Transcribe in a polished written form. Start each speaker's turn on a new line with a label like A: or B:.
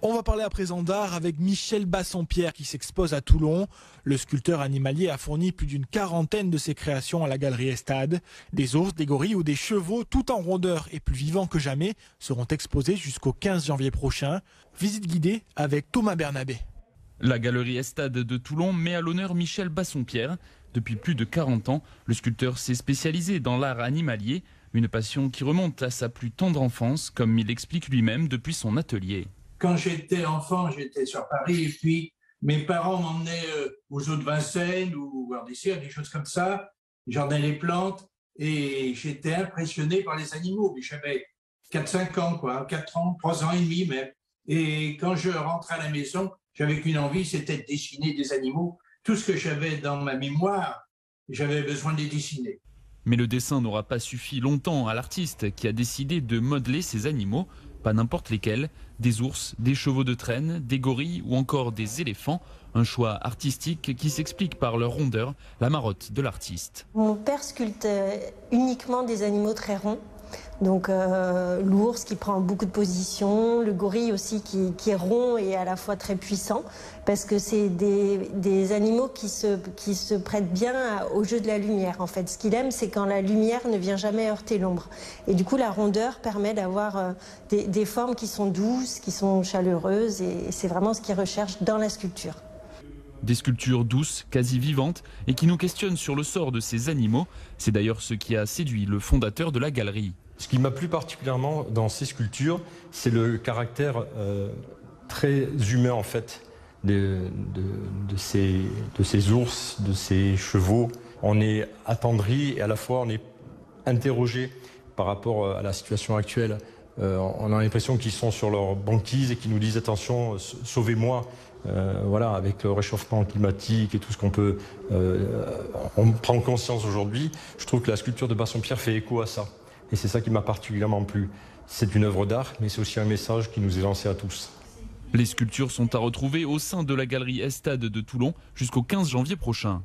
A: On va parler à présent d'art avec Michel Bassompierre qui s'expose à Toulon. Le sculpteur animalier a fourni plus d'une quarantaine de ses créations à la galerie Estade. Des ours, des gorilles ou des chevaux, tout en rondeur et plus vivants que jamais, seront exposés jusqu'au 15 janvier prochain. Visite guidée avec Thomas Bernabé.
B: La galerie Estade de Toulon met à l'honneur Michel Bassompierre. Depuis plus de 40 ans, le sculpteur s'est spécialisé dans l'art animalier, une passion qui remonte à sa plus tendre enfance, comme il explique lui-même depuis son atelier.
C: Quand j'étais enfant, j'étais sur Paris et puis mes parents m'emmenaient aux eaux de Vincennes ou voir des cirques, des choses comme ça. Jardin les plantes et j'étais impressionné par les animaux. Mais j'avais 4-5 ans, quoi, 4 ans, 3 ans et demi même. Et quand je rentrais à la maison, j'avais qu'une envie, c'était de dessiner des animaux. Tout ce que j'avais dans ma mémoire, j'avais besoin de les dessiner.
B: Mais le dessin n'aura pas suffi longtemps à l'artiste qui a décidé de modeler ces animaux, pas n'importe lesquels, des ours, des chevaux de traîne, des gorilles ou encore des éléphants. Un choix artistique qui s'explique par leur rondeur, la marotte de l'artiste.
D: Mon père sculpte uniquement des animaux très ronds. Donc l'ours qui prend beaucoup de positions, le gorille aussi qui est rond et à la fois très puissant, parce que c'est des animaux qui se prêtent bien au jeu de la lumière. En fait, ce qu'il aime, c'est quand la lumière ne vient jamais heurter l'ombre. Et du coup, la rondeur permet d'avoir des formes qui sont douces, qui sont chaleureuses, et c'est vraiment ce qu'il recherche dans la sculpture.
B: Des sculptures douces, quasi vivantes, et qui nous questionnent sur le sort de ces animaux. C'est d'ailleurs ce qui a séduit le fondateur de la galerie.
E: Ce qui m'a plu particulièrement dans ces sculptures, c'est le caractère très humain en fait de ces ours, de ces chevaux. On est attendri et à la fois on est interrogé par rapport à la situation actuelle. On a l'impression qu'ils sont sur leur banquise et qu'ils nous disent attention, sauvez-moi. Voilà, avec le réchauffement climatique et tout ce qu'on peut, on prend conscience aujourd'hui. Je trouve que la sculpture de Bassompierre fait écho à ça. Et c'est ça qui m'a particulièrement plu. C'est une œuvre d'art, mais c'est aussi un message qui nous est lancé à tous.
B: Les sculptures sont à retrouver au sein de la galerie Estade de Toulon jusqu'au 15 janvier prochain.